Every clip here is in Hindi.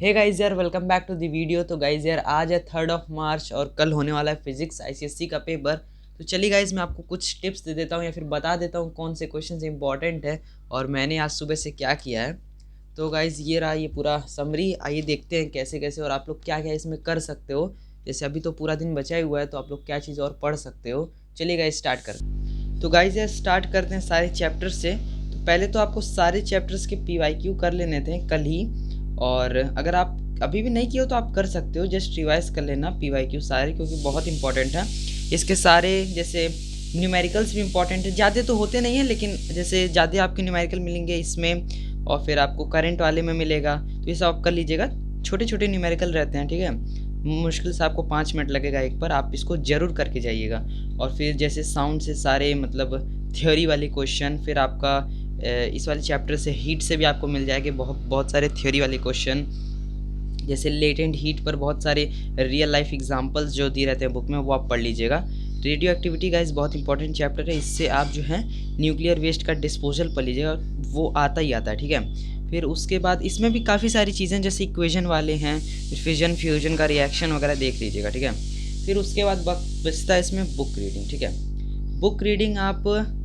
हे गाइज यार, welcome back to the video. तो गाइज यार, आज है 3 मार्च और कल होने वाला है फिजिक्स आईसीएसई का पेपर। तो चलिए गाइज, मैं आपको कुछ टिप्स दे देता हूँ या फिर बता देता हूँ कौन से क्वेश्चन इंपॉर्टेंट है और मैंने आज सुबह से क्या किया है। तो गाइज ये रहा ये पूरा समरी। आइए देखते हैं कैसे कैसे और आप लोग क्या क्या इसमें कर सकते हो। जैसे अभी तो पूरा दिन बचा ही हुआ है, तो आप लोग क्या चीज़ और पढ़ सकते हो। चलिए गाइज स्टार्ट करते। तो गाइज यार स्टार्ट करते हैं सारे चैप्टर से। तो पहले तो आपको सारे चैप्टर्स के पीवाईक्यू कर लेने थे कल ही, और अगर आप अभी भी नहीं किए हो तो आप कर सकते हो। जस्ट रिवाइज कर लेना पीवाईक्यू सारे, क्योंकि बहुत इंपॉर्टेंट है इसके सारे। जैसे न्यूमेरिकल्स भी इंपॉर्टेंट है, ज़्यादा तो होते नहीं हैं लेकिन जैसे ज़्यादा आपके न्यूमेरिकल मिलेंगे इसमें, और फिर आपको करंट वाले में मिलेगा। तो ये सब आप कर लीजिएगा। छोटे छोटे न्यूमेरिकल रहते हैं, ठीक है। मुश्किल से आपको 5 मिनट लगेगा एक पर, आप इसको ज़रूर करके जाइएगा। और फिर जैसे साउंड से सारे मतलब थ्योरी वाले क्वेश्चन, फिर आपका इस वाले चैप्टर से हीट से भी आपको मिल जाएंगे बहुत सारे थ्योरी वाले क्वेश्चन। जैसे लेटेंट हीट पर बहुत सारे रियल लाइफ एग्जांपल्स जो दिए रहते हैं बुक में, वो आप पढ़ लीजिएगा। रेडियो एक्टिविटी गाइस बहुत इंपॉर्टेंट चैप्टर है, इससे आप जो है न्यूक्लियर वेस्ट का डिस्पोजल पढ़ लीजिएगा, वो आता ही आता है, ठीक है। फिर उसके बाद इसमें भी काफ़ी सारी चीज़ें जैसे इक्वेशन वाले हैं, फिजन फ्यूजन का रिएक्शन वगैरह देख लीजिएगा, ठीक है। फिर उसके बाद बचता है इसमें बुक रीडिंग, ठीक है। बुक रीडिंग आप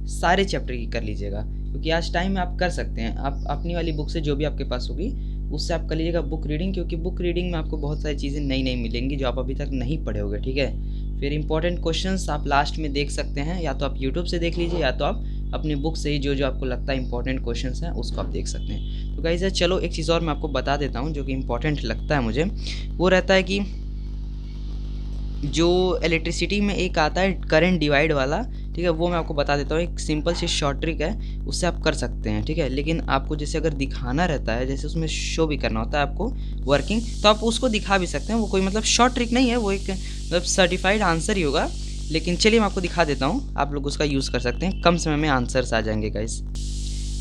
सारे चैप्टर की कर लीजिएगा, क्योंकि आज टाइम में आप कर सकते हैं। आप अपनी वाली बुक से जो भी आपके पास होगी उससे आप कर लीजिएगा बुक रीडिंग, क्योंकि बुक रीडिंग में आपको बहुत सारी चीज़ें नई नई मिलेंगी जो आप अभी तक नहीं पढ़े होगे, ठीक है। फिर इंपॉर्टेंट क्वेश्चंस आप लास्ट में देख सकते हैं, या तो आप यूट्यूब से देख लीजिए या तो आप अपनी बुक से ही जो जो आपको लगता है इंपॉर्टेंट क्वेश्चंस हैं उसको आप देख सकते हैं। तो गाइस चलो एक चीज़ और मैं आपको बता देता हूँ जो कि इंपॉर्टेंट लगता है मुझे। वो रहता है कि जो इलेक्ट्रिसिटी में एक आता है करंट डिवाइड वाला, ठीक है, वो मैं आपको बता देता हूँ। एक सिंपल सी शॉर्ट ट्रिक है, उससे आप कर सकते हैं, ठीक है। लेकिन आपको जैसे अगर दिखाना रहता है, जैसे उसमें शो भी करना होता है आपको वर्किंग, तो आप उसको दिखा भी सकते हैं। वो कोई मतलब शॉर्ट ट्रिक नहीं है, वो एक मतलब सर्टिफाइड आंसर ही होगा। लेकिन चलिए मैं आपको दिखा देता हूँ, आप लोग उसका यूज़ कर सकते हैं, कम समय में आंसर्स आ जाएंगे गाइस।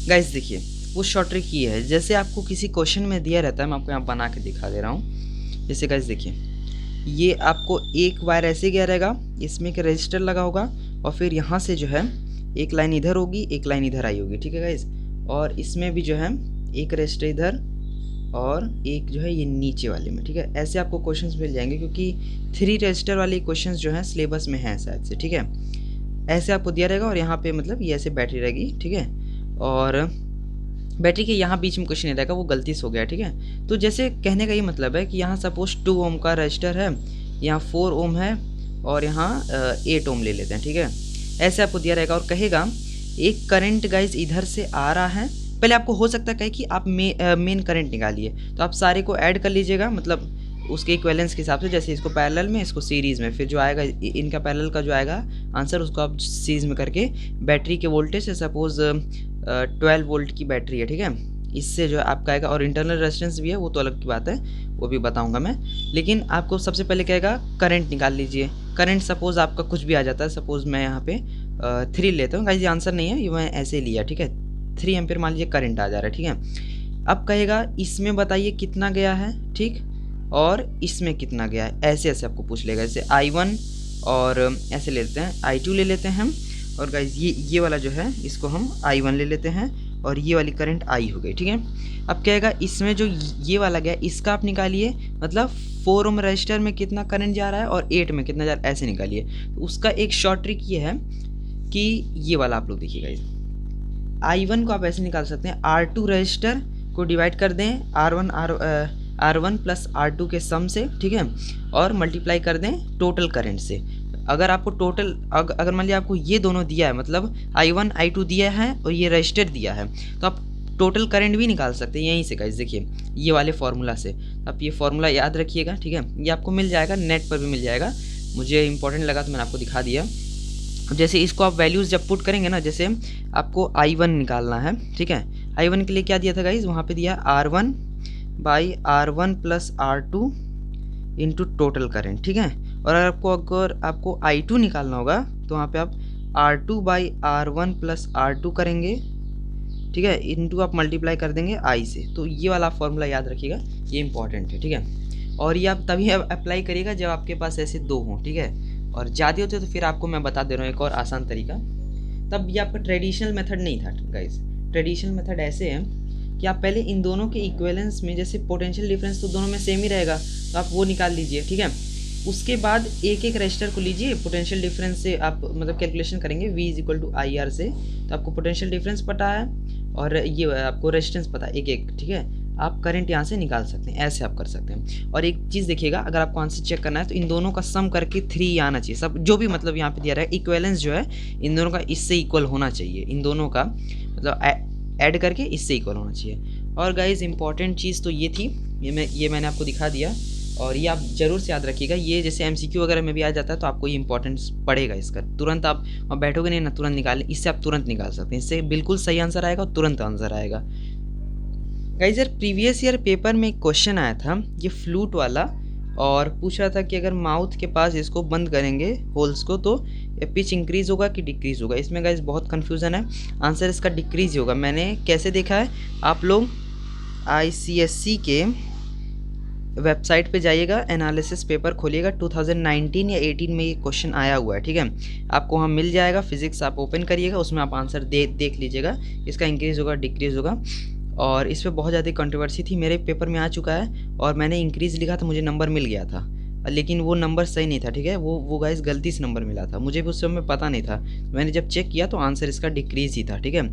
गाइस देखिए वो शॉर्ट ट्रिक ये है, जैसे आपको किसी क्वेश्चन में दिया रहता है, मैं आपको यहाँ बना के दिखा दे रहा हूँ। जैसे गाइस देखिए, ये आपको एक वायर ऐसे गया रहेगा, इसमें एक रजिस्टर लगा होगा, और फिर यहाँ से जो है एक लाइन इधर होगी, एक लाइन इधर आई होगी, ठीक है गाइज। और इसमें भी जो है एक रजिस्टर इधर और एक जो है ये नीचे वाले में, ठीक है। ऐसे आपको क्वेश्चंस मिल जाएंगे, क्योंकि 3 रजिस्टर वाले क्वेश्चंस जो हैं सिलेबस में हैं शायद से, ठीक है। ऐसे आपको दिया रहेगा, और यहाँ पे मतलब ये ऐसे बैटरी रहेगी, ठीक है। और बैटरी के यहाँ बीच में कुछ नहीं रहेगा, वो गलती से हो गया, ठीक है। तो जैसे कहने का ये मतलब है कि यहाँ सपोज 2 ओम का रजिस्टर है, यहाँ 4 ओम है, और यहाँ 8 ओम ले लेते हैं, ठीक है। ऐसे आपको दिया रहेगा और कहेगा एक करंट गाइज इधर से आ रहा है। पहले आपको हो सकता है कहे कि आप मेन करंट निकालिए, तो आप सारे को ऐड कर लीजिएगा, मतलब उसके इक्वेलेंस के हिसाब से। जैसे इसको पैरेलल में, इसको सीरीज़ में, फिर जो आएगा इनका पैरेलल का जो आएगा आंसर, उसको आप सीरीज़ में करके बैटरी के वोल्टेज से सपोज 12 वोल्ट की बैटरी है, ठीक है, इससे जो आपका आएगा। और इंटरनल रेजिस्टेंस भी है, वो तो अलग की बात है, वो भी बताऊंगा मैं। लेकिन आपको सबसे पहले कहेगा करंट निकाल लीजिए। करंट सपोज आपका कुछ भी आ जाता है, सपोज मैं यहाँ पे 3 लेता हूँ गाइस, ये आंसर नहीं है, ये मैं ऐसे लिया, ठीक है। 3 एम्पीयर मान लीजिए करंट आ जा रहा है, ठीक है। अब कहेगा इसमें बताइए कितना गया है, ठीक, और इसमें कितना गया है। ऐसे ऐसे आपको पूछ लेगा। जैसे I1 और ऐसे ले लेते हैं, I2 ले लेते हैं हम, और गाइज ये वाला जो है इसको हम I1 ले लेते हैं, और ये वाली करंट I हो गई, ठीक है। अब कहेगा इसमें जो ये वाला गया इसका आप निकालिए, मतलब 4 ओम रजिस्टर में कितना करंट जा रहा है और 8 में कितना जा रहा है, ऐसे निकालिए। तो उसका एक शॉर्ट ट्रिक ये है कि ये वाला आप लोग देखिएगा, I1 को आप ऐसे निकाल सकते हैं, R2 रजिस्टर को डिवाइड कर दें R1 प्लस R2 के सम से, ठीक है, और मल्टीप्लाई कर दें टोटल करंट से। अगर आपको टोटल अगर मान लिया आपको ये दोनों दिया है, मतलब I1 I2 दिया है और ये रजिस्टर दिया है, तो आप टोटल करंट भी निकाल सकते हैं यहीं से गाइस। देखिए ये वाले फार्मूला से, आप ये फार्मूला याद रखिएगा, ठीक है। ये आपको मिल जाएगा, नेट पर भी मिल जाएगा, मुझे इंपॉर्टेंट लगा तो मैंने आपको दिखा दिया। जैसे इसको आप वैल्यूज़ जब पुट करेंगे ना, जैसे आपको I1 निकालना है, ठीक है। I1 के लिए क्या दिया था गाइज, वहाँ पे दिया R1 by R1 plus R2 into total current, ठीक है। और अगर आपको I2 निकालना होगा तो वहाँ पे आप R2 by R1 plus R2 करेंगे, ठीक है, इंटू आप मल्टीप्लाई कर देंगे I से। तो ये वाला फॉर्मूला याद रखिएगा, ये इंपॉर्टेंट है, ठीक है। और ये आप तभी अप्लाई करिएगा जब आपके पास ऐसे 2 हों, ठीक है। और ज़्यादा होते तो फिर आपको मैं बता दे रहा हूँ एक और आसान तरीका। तब ये आपका ट्रेडिशनल मेथड नहीं था गाइस। ट्रेडिशनल मेथड ऐसे है, कि आप पहले इन दोनों के इक्विवेलेंस में, जैसे पोटेंशियल डिफरेंस तो दोनों में सेम ही रहेगा, तो आप वो निकाल लीजिए, ठीक है। उसके बाद एक एक रजिस्टर को लीजिए, पोटेंशियल डिफरेंस से आप मतलब कैलकुलेशन करेंगे V is equal to IR से, तो आपको पोटेंशियल डिफरेंस पता है और ये आपको रेजिस्टेंस पता है एक एक, ठीक है। आप करंट यहाँ से निकाल सकते हैं, ऐसे आप कर सकते हैं। और एक चीज़ देखिएगा, अगर आपको आंसर चेक करना है तो इन दोनों का सम करके 3 आना चाहिए, सब जो भी मतलब यहाँ पे दिया रहा है इक्वेलेंस जो है इन दोनों का इससे इक्वल होना चाहिए, इन दोनों का मतलब ऐड करके इससे इक्वल होना चाहिए। और गाइज इंपॉर्टेंट चीज़ तो ये थी, ये मैंने आपको दिखा दिया, और ये आप ज़रूर से याद रखिएगा। ये जैसे MCQ वगैरह में भी आ जाता है तो आपको ये इंपॉर्टेंस पड़ेगा इसका, तुरंत आप बैठोगे नहीं ना, तुरंत निकाल, इससे आप तुरंत निकाल सकते हैं, इससे बिल्कुल सही आंसर आएगा और तुरंत आंसर आएगा। गाइस यार प्रीवियस ईयर पेपर में एक क्वेश्चन आया था ये फ्लूट वाला, और पूछ रहा था कि अगर माउथ के पास इसको बंद करेंगे होल्स को तो पिच इंक्रीज़ होगा कि डिक्रीज़ होगा। इसमें गाइस बहुत कन्फ्यूज़न है, आंसर इसका डिक्रीज़ ही होगा। मैंने कैसे देखा है, आप लोग ICSE के वेबसाइट पे जाइएगा, एनालिसिस पेपर खोलिएगा, 2019 या 18 में ये क्वेश्चन आया हुआ है, ठीक है। आपको वहाँ मिल जाएगा, फिजिक्स आप ओपन करिएगा, उसमें आप आंसर देख लीजिएगा, इसका इंक्रीज़ होगा डिक्रीज़ होगा। और इस पर बहुत ज़्यादा कंट्रोवर्सी थी, मेरे पेपर में आ चुका है, और मैंने इंक्रीज़ लिखा था, मुझे नंबर मिल गया था, लेकिन वो नंबर सही नहीं था, ठीक है। वो गाइस गलती से नंबर मिला था, मुझे भी उस समय पता नहीं था, मैंने जब चेक किया तो आंसर इसका डिक्रीज़ ही था, ठीक है।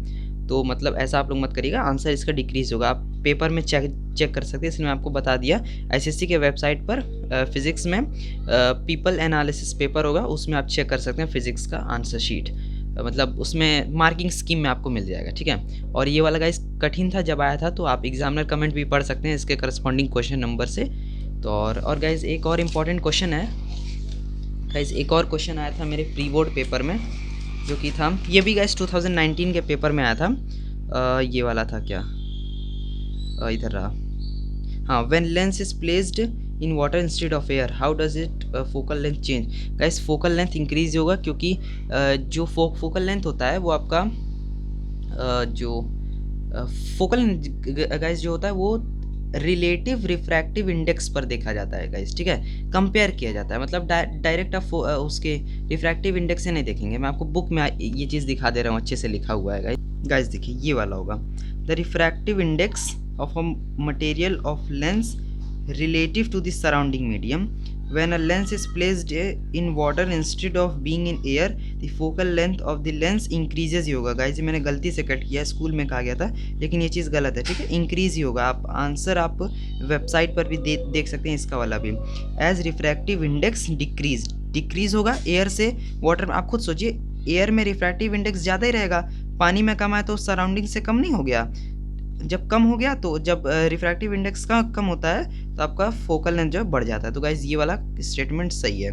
तो मतलब ऐसा आप लोग मत करिएगा, आंसर इसका डिक्रीज़ होगा, आप पेपर में चेक कर सकते हैं, इसलिए मैं आपको बता दिया। ICSE के वेबसाइट पर फिज़िक्स में पीपल एनालिसिस पेपर होगा, उसमें आप चेक कर सकते हैं फिज़िक्स का आंसर शीट, मतलब उसमें मार्किंग स्कीम में आपको मिल जाएगा, ठीक है। और ये वाला गाइस कठिन था जब आया था, तो आप एग्जामिनर कमेंट भी पढ़ सकते हैं इसके करस्पॉन्डिंग क्वेश्चन नंबर से। तो और गाइस एक और इम्पॉर्टेंट क्वेश्चन है गाइस, एक और क्वेश्चन आया था मेरे प्री बोर्ड पेपर में, जो कि था, ये भी गाइस 2019 के पेपर में आया था। ये वाला था क्या, इधर रहा, हाँ, when lens is placed in water instead of air how does it focal length change. Guys focal length increase होगा, क्योंकि जो फोकल लेंथ होता है वो आपका जो फोकल गाइस जो होता है वो रिलेटिव रिफ्रैक्टिव इंडेक्स पर देखा जाता है गाइस, ठीक है, कंपेयर किया जाता है, मतलब डायरेक्ट आप उसके रिफ्रैक्टिव इंडेक्स से नहीं देखेंगे। मैं आपको बुक में ये चीज़ दिखा दे रहा हूँ, अच्छे से लिखा हुआ है गाइस, देखिए ये वाला होगा, the refractive index of a material of lens relative to the surrounding medium. When a lens is placed in water instead of being in air, the focal length of the lens increases ही होगा। गाइस मैंने गलती से कट किया, स्कूल में कहा गया था, लेकिन ये चीज़ गलत है, ठीक है, इंक्रीज ही होगा। आप आंसर आप वेबसाइट पर भी देख सकते हैं इसका वाला भी, एज रिफ्रैक्टिव इंडेक्स डिक्रीज होगा एयर से वाटर में। आप खुद सोचिए, एयर में रिफ्रैक्टिव इंडेक्स ज़्यादा ही रहेगा, पानी में कम है तो सराउंडिंग से कम नहीं हो गया, जब कम हो गया तो जब रिफ्रैक्टिव इंडेक्स का कम होता है तो आपका फोकल लेंथ जो है बढ़ जाता है। तो गाइज ये वाला स्टेटमेंट सही है।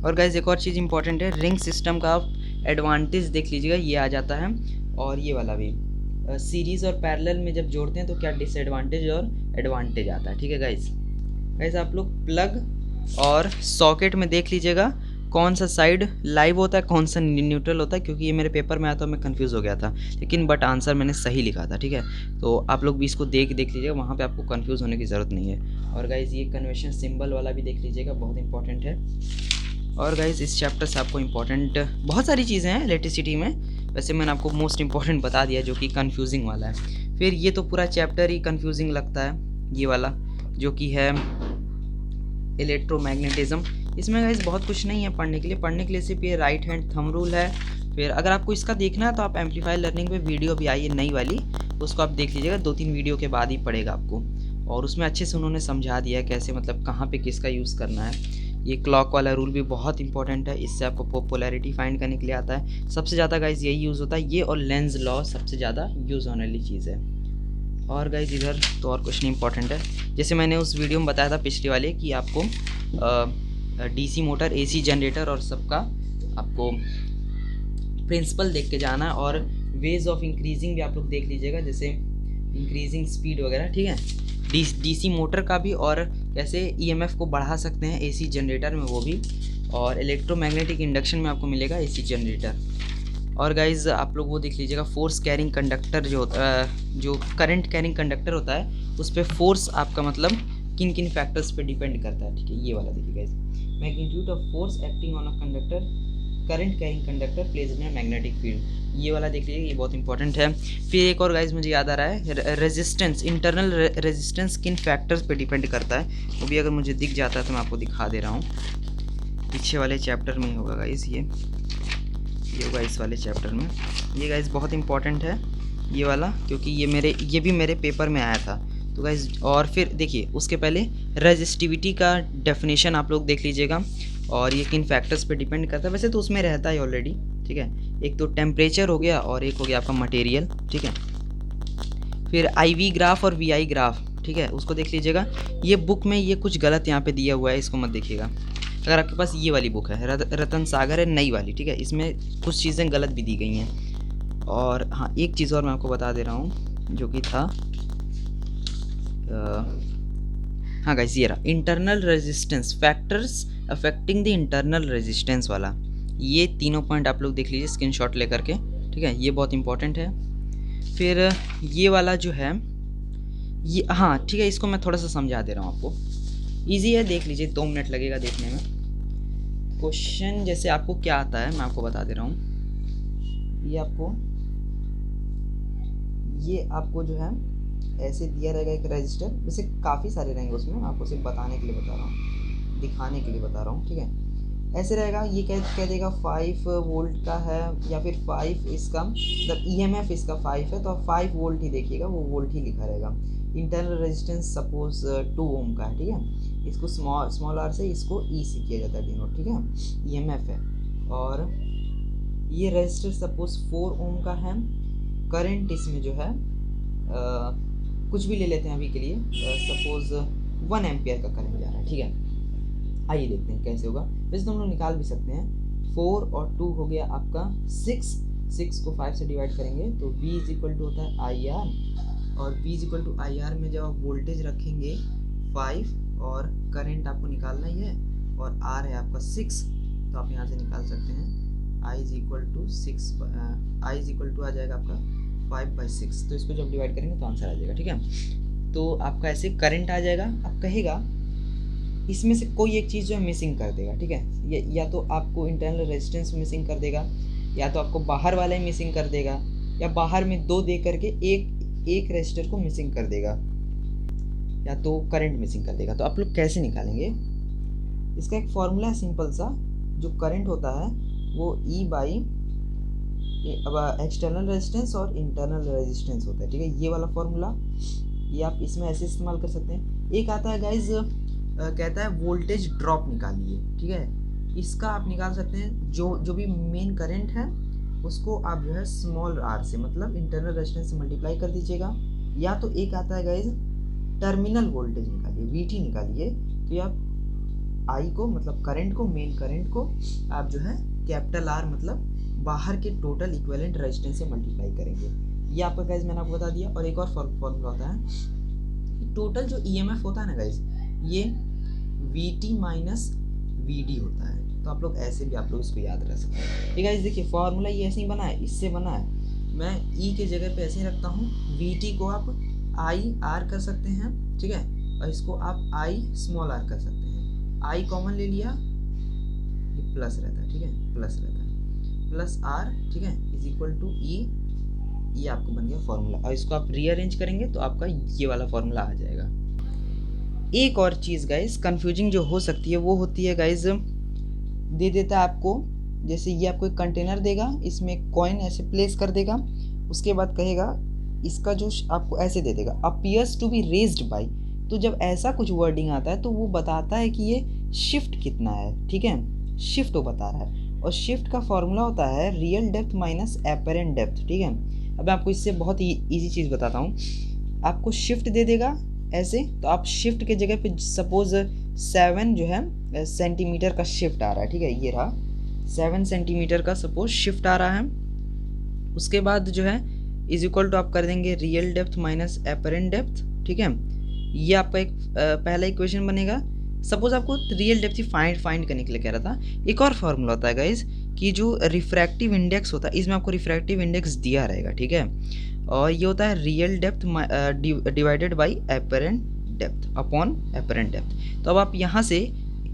और गाइज एक और चीज़ इंपॉर्टेंट है, रिंग सिस्टम का आप एडवांटेज देख लीजिएगा, ये आ जाता है, और ये वाला भी सीरीज़ और पैरेलल में जब जोड़ते हैं तो क्या डिसएडवांटेज और एडवांटेज आता है, ठीक है गाइज आप लोग प्लग और सॉकेट में देख लीजिएगा कौन सा साइड लाइव होता है कौन सा न्यूट्रल होता है, क्योंकि ये मेरे पेपर में आया तो मैं कंफ्यूज हो गया था, लेकिन बट आंसर मैंने सही लिखा था, ठीक है। तो आप लोग भी इसको देख लीजिएगा, वहाँ पे आपको कंफ्यूज होने की ज़रूरत नहीं है। और गाइज़ ये कन्वेंशन सिंबल वाला भी देख लीजिएगा, बहुत इंपॉर्टेंट है। और गाइज़ इस चैप्टर से आपको इंपॉर्टेंट बहुत सारी चीज़ें हैं इलेक्ट्रिसिटी में, वैसे मैंने आपको मोस्ट इंपॉर्टेंट बता दिया जो कि कन्फ्यूजिंग वाला है। फिर ये तो पूरा चैप्टर ही कन्फ्यूजिंग लगता है, ये वाला जो कि है इलेक्ट्रोमैग्नेटिज्म। इसमें गाइस बहुत कुछ नहीं है पढ़ने के लिए सिर्फ ये राइट हैंड थंब रूल है। फिर अगर आपको इसका देखना है तो आप एम्पलीफायर लर्निंग पे वीडियो भी आई है नई वाली, उसको आप देख लीजिएगा, 2-3 वीडियो के बाद ही पड़ेगा आपको, और उसमें अच्छे से उन्होंने समझा दिया है कैसे मतलब कहाँ पे किसका यूज़ करना है। ये क्लॉक वाला रूल भी बहुत इंपॉर्टेंट है, इससे आपको पोलैरिटी फाइंड करने के लिए आता है। सबसे ज़्यादा गाइज यही यूज़ होता है, ये और लेंस लॉ सबसे ज़्यादा यूज़ होने वाली चीज़ है। और गाइज इधर तो और कुछ नहीं इंपॉर्टेंट है, जैसे मैंने उस वीडियो में बताया था पिछली वाले कि आपको DC मोटर, AC जनरेटर और सबका आपको प्रिंसिपल देख के जाना है, और वेज ऑफ इंक्रीजिंग भी आप लोग देख लीजिएगा, जैसे इंक्रीजिंग स्पीड वगैरह, ठीक है। DC मोटर का भी, और कैसे EMF को बढ़ा सकते हैं AC जनरेटर में वो भी, और इलेक्ट्रोमैग्नेटिक इंडक्शन में आपको मिलेगा AC जनरेटर। और गाइज़ आप लोग वो देख लीजिएगा, फोर्स कैरिंग कंडक्टर जो होता है, जो करंट कैरिंग कंडक्टर होता है, उस पर फोर्स आपका मतलब किन किन फैक्टर्स पे डिपेंड करता है, ठीक है। ये वाला देखिए guys, magnitude of force acting on a conductor current carrying conductor place in magnetic field. ये वाला देख लीजिए, ये बहुत इंपॉर्टेंट है। फिर एक और गाइज मुझे याद आ रहा है, रेजिस्टेंस, इंटरनल रेजिस्टेंस किन फैक्टर्स पे डिपेंड करता है, वो भी अगर मुझे दिख जाता है तो मैं आपको दिखा दे रहा हूँ। पीछे वाले चैप्टर में ही होगा गाइज, ये होगा इस वाले चैप्टर में। ये गाइज बहुत इंपॉर्टेंट है ये वाला, क्योंकि ये भी मेरे पेपर में आया था। तो गाइज, और फिर देखिए उसके पहले रेजिस्टिविटी का डेफिनेशन आप लोग देख लीजिएगा, और ये किन फैक्टर्स पे डिपेंड करता है। वैसे तो उसमें रहता है ऑलरेडी, ठीक है। एक तो टेम्परेचर हो गया और एक हो गया आपका मटेरियल, ठीक है। फिर IV ग्राफ और VI ग्राफ, ठीक है, उसको देख लीजिएगा। ये बुक में ये कुछ गलत यहाँ पे दिया हुआ है, इसको मत देखिएगा। अगर आपके पास ये वाली बुक है, रतन सागर है, नई वाली, ठीक है, इसमें कुछ चीज़ें गलत भी दी गई हैं। और हाँ, एक चीज़ और मैं आपको बता दे रहा हूँ, जो कि था हाँ गाइस, ये रहा internal resistance, factors affecting the internal resistance वाला। ये तीनों पॉइंट आप लोग देख लीजिए स्क्रीनशॉट लेकर के, ठीक है, ये बहुत इंपॉर्टेंट है। फिर ये वाला जो है ये, हाँ ठीक है, इसको मैं थोड़ा सा समझा दे रहा हूँ आपको, ईजी है, देख लीजिए, 2 मिनट लगेगा देखने में। क्वेश्चन जैसे आपको क्या आता है मैं आपको बता दे रहा हूँ। ये आपको जो है ऐसे दिया रहेगा एक रजिस्टर, वैसे काफ़ी सारे रहेंगे उसमें, मैं आपको सिर्फ बताने के लिए बता रहा हूँ, दिखाने के लिए बता रहा हूँ, ठीक है। ऐसे रहेगा, ये कह देगा 5 वोल्ट का है, या फिर 5 इसका मतलब EMF इसका 5 है, तो आप 5 वोल्ट ही देखिएगा, वो वोल्ट ही लिखा रहेगा। इंटरनल रेजिस्टेंस सपोज 2 ओम का है, ठीक है, इसको स्मॉल r से इसको E से किया जाता है डिनोट, ठीक है, EMF है। और ये रजिस्टर सपोज 4 ओम का है, करंट इसमें जो है कुछ भी ले लेते हैं अभी के लिए, सपोज 1 एम्पियर का करंट जा रहा है, ठीक है। आइए देखते हैं कैसे होगा। वैसे तो हम लोग निकाल भी सकते हैं, 4 और 2 हो गया आपका 6 को 5 से डिवाइड करेंगे तो V इज इक्वल टू होता है IR, और V is equal to IR में जब आप वोल्टेज रखेंगे 5 और करंट आपको निकालना ही है, और R है आपका 6, तो आप यहाँ से निकाल सकते हैं I is equal to 6, I is equal to आ जाएगा आपका 5/6, तो इसको जब डिवाइड करेंगे तो आंसर आ जाएगा, ठीक है। तो आपका ऐसे करंट आ जाएगा, अब कहेगा इसमें से कोई एक चीज़ जो है मिसिंग कर देगा, ठीक है, या तो आपको इंटरनल रेजिस्टेंस मिसिंग कर देगा, या तो आपको बाहर वाला ही मिसिंग कर देगा, या बाहर में 2 दे करके एक रेजिस्टर को मिसिंग कर देगा, या तो करंट मिसिंग कर देगा। तो आप लोग कैसे निकालेंगे, इसका एक फॉर्मूला है सिंपल सा, जो करंट होता है वो E बाई एक्सटर्नल रेजिस्टेंस और इंटरनल रेजिस्टेंस होता है, ठीक है, ये वाला फॉर्मूला, ये आप इसमें ऐसे इस्तेमाल कर सकते हैं। एक आता है गाइज, कहता है वोल्टेज ड्रॉप निकालिए, ठीक है, इसका आप निकाल सकते हैं, जो भी मेन करंट है उसको आप जो है स्मॉल r से, मतलब इंटरनल रेजिस्टेंस से मल्टीप्लाई कर दीजिएगा। या तो एक आता है गाइज टर्मिनल वोल्टेज निकालिए, VT निकालिए, तो आप I को, मतलब करंट को, मेन करंट को आप जो है कैपिटल R मतलब बाहर के टोटल इक्विवेलेंट रेजिस्टेंस से मल्टीप्लाई करेंगे। ये आपका गाइज मैंने आपको बता दिया। और एक और फॉर्मूला होता है, टोटल जो EMF होता है ना गाइज, ये VT माइनस VD होता है, तो आप लोग ऐसे भी आप लोग इसको याद रख सकते हैं। ठीक है, देखिए फॉर्मूला ये ऐसे ही बना है, इससे बना है, मैं E के जगह पे ऐसे ही रखता हूँ, VT को आप IR कर सकते हैं, ठीक है, और इसको आप I स्मॉल r कर सकते हैं। I कॉमन ले लिया, ये प्लस रहता है, ठीक है, प्लस रहता है, प्लस R, ठीक है, इज इक्वल टू E, ये आपको बन गया फॉर्मूला। और इसको आप रीअरेंज करेंगे तो आपका ये वाला फॉर्मूला आ जाएगा। एक और चीज़ गाइज कंफ्यूजिंग जो हो सकती है वो होती है गाइज, दे देता है आपको, जैसे ये आपको एक कंटेनर देगा, इसमें कॉइन ऐसे प्लेस कर देगा, उसके बाद कहेगा इसका जो आपको ऐसे दे देगा appears to be raised by, तो जब ऐसा कुछ वर्डिंग आता है तो वो बताता है कि ये शिफ्ट कितना है, ठीक है, शिफ्ट वो बता रहा है। और शिफ्ट का फॉर्मूला होता है real depth minus apparent depth, ठीक है। अब मैं आपको इससे बहुत ही ईजी चीज़ बताता हूँ, आपको शिफ्ट दे देगा ऐसे, तो आप शिफ्ट के जगह पे सपोज 7 जो है सेंटीमीटर का शिफ्ट आ रहा है, ठीक है, ये रहा 7 सेंटीमीटर का सपोज शिफ्ट आ रहा है। उसके बाद जो है इज इक्वल टू आप कर देंगे real depth minus apparent depth, ठीक है, ये आपका एक पहला इक्वेशन बनेगा। सपोज आपको रियल डेप्थ फाइंड करने के लिए कह रहा था। एक और फार्मूला होता है गाइज कि जो रिफ्रैक्टिव इंडेक्स होता है, इसमें आपको रिफ्रैक्टिव इंडेक्स दिया रहेगा, ठीक है, और ये होता है real depth divided by apparent depth upon apparent depth. तो अब आप यहाँ से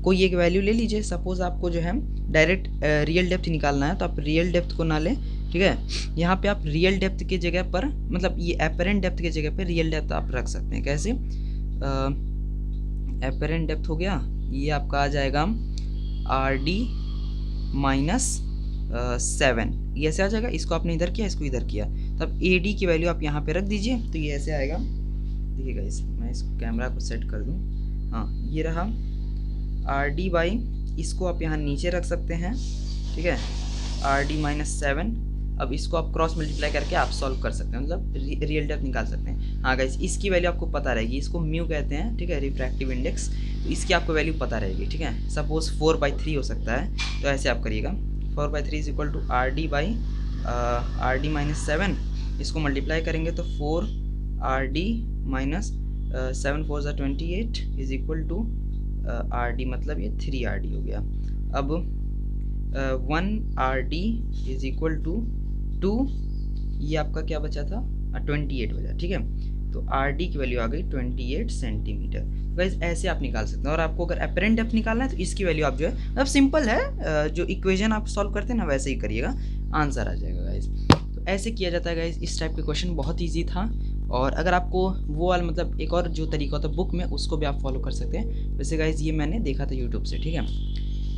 कोई एक वैल्यू ले लीजिए। सपोज़ आपको जो है डायरेक्ट रियल डेप्थ निकालना है तो आप रियल डेप्थ को ना लें, ठीक है। यहाँ पे आप रियल डेप्थ की जगह पर, मतलब ये एपरेंट डेप्थ की जगह पर रियल डेप्थ आप रख सकते हैं। कैसे? एपरेंट डेप्थ हो गया, ये आपका आ जाएगा RD माइनस 7, ये ऐसे आ जाएगा। इसको आपने इधर किया, इसको इधर किया, तब AD की वैल्यू आप यहाँ पे रख दीजिए तो ये ऐसे आएगा। देखिए गाइस, मैं इसको कैमरा को सेट कर दूँ। हाँ, ये रहा RD बाई, इसको आप यहाँ नीचे रख सकते हैं, ठीक है, RD माइनस 7। अब इसको आप क्रॉस मल्टीप्लाई करके आप सॉल्व कर सकते हैं, मतलब रियल डेप्थ निकाल सकते हैं। हाँ गाइस, इसकी वैल्यू आपको पता रहेगी, इसको म्यू कहते हैं, ठीक है, रिफ्रैक्टिव इंडेक्स। तो इसकी आपको वैल्यू पता रहेगी, ठीक है। सपोज 4/3 हो सकता है, तो ऐसे आप करिएगा 4/3 is equal to RD by RD minus 7। इसको मल्टीप्लाई करेंगे तो 4RD माइनस 7 4 ज़ा 28 इज इक्वल टू RD, मतलब ये 3RD हो गया। अब 1RD इज इक्वल टू 2, ये आपका क्या बचा था, 28 बचा, ठीक है। तो RD की वैल्यू आ गई 28 सेंटीमीटर। गाइस ऐसे आप निकाल सकते हैं। और आपको अगर एपरेंट डेप्थ निकालना है तो इसकी वैल्यू आप जो है, मतलब सिंपल है, जो इक्वेशन आप सॉल्व करते हैं ना वैसे ही करिएगा, आंसर आ जाएगा गाइस। तो ऐसे किया जाता है गाइस। इस टाइप के क्वेश्चन बहुत ईजी था। और अगर आपको वो वाला, मतलब एक और जो तरीका होता है बुक में, उसको भी आप फॉलो कर सकते हैं। वैसे गाइस ये मैंने देखा था यूट्यूब से, ठीक है।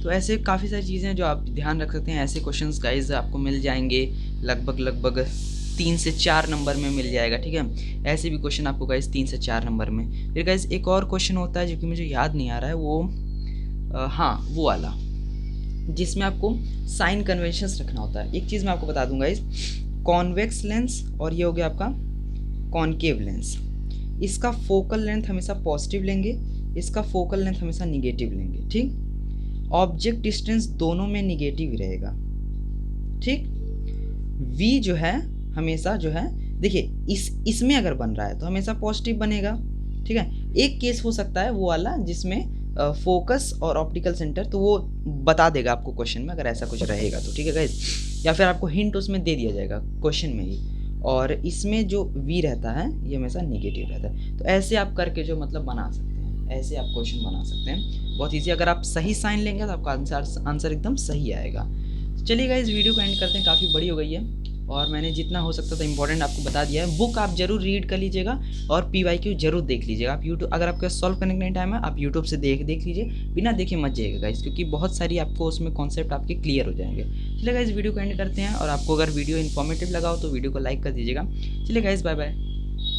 तो ऐसे काफ़ी सारी चीज़ें हैं जो आप ध्यान रख सकते हैं। ऐसे क्वेश्चंस गाइस आपको मिल जाएंगे लगभग 3 से 4 नंबर में मिल जाएगा, ठीक है। ऐसे भी क्वेश्चन आपको गाइस 3 से 4 नंबर में। फिर गाइस एक और क्वेश्चन होता है जो कि मुझे याद नहीं आ रहा है, वो हाँ वो वाला जिसमें आपको साइन कन्वेंशंस रखना होता है। एक चीज़ मैं आपको बता दूंगा, इस कॉन्वेक्स लेंस और ये हो गया आपका कॉनकेव लेंस, इसका फोकल लेंथ हमेशा पॉजिटिव लेंगे, इसका फोकल लेंथ हमेशा निगेटिव लेंगे, ठीक। ऑब्जेक्ट डिस्टेंस दोनों में निगेटिव ही रहेगा, ठीक। V जो है हमेशा जो है, देखिए इसमें अगर बन रहा है तो हमेशा पॉजिटिव बनेगा, ठीक है। एक केस हो सकता है वो वाला जिसमें फोकस और ऑप्टिकल सेंटर, तो वो बता देगा आपको क्वेश्चन में अगर ऐसा कुछ रहेगा तो, ठीक है गाइस। या फिर आपको हिंट उसमें दे दिया जाएगा क्वेश्चन में ही। और इसमें जो V रहता है ये हमेशा निगेटिव रहता है। तो ऐसे आप करके जो मतलब बना सकते हैं, ऐसे आप क्वेश्चन बना सकते हैं, बहुत ईजी। अगर आप सही साइन लेंगे तो आपका आंसर एकदम सही आएगा। चलिए गाइस, वीडियो को एंड करते हैं, काफ़ी बड़ी हो गई है और मैंने जितना हो सकता था इंपॉर्टेंट आपको बता दिया है। बुक आप जरूर रीड कर लीजिएगा और PYQ जरूर देख लीजिएगा। आप यूट्यूब, अगर आपके सॉल्व करने का नहीं टाइम है आप यूट्यूब से देख लीजिए, बिना देखे मत जाइएगा गाइस, क्योंकि बहुत सारी आपको उसमें कॉन्सेप्ट आपके क्लियर हो जाएंगे। चलिए गाइस, वीडियो को एंड करते हैं। और आपको अगर वीडियो इन्फॉर्मेटिव लगा हो तो वीडियो को लाइक कर दीजिएगा। चलिए गाइस, बाय बाय।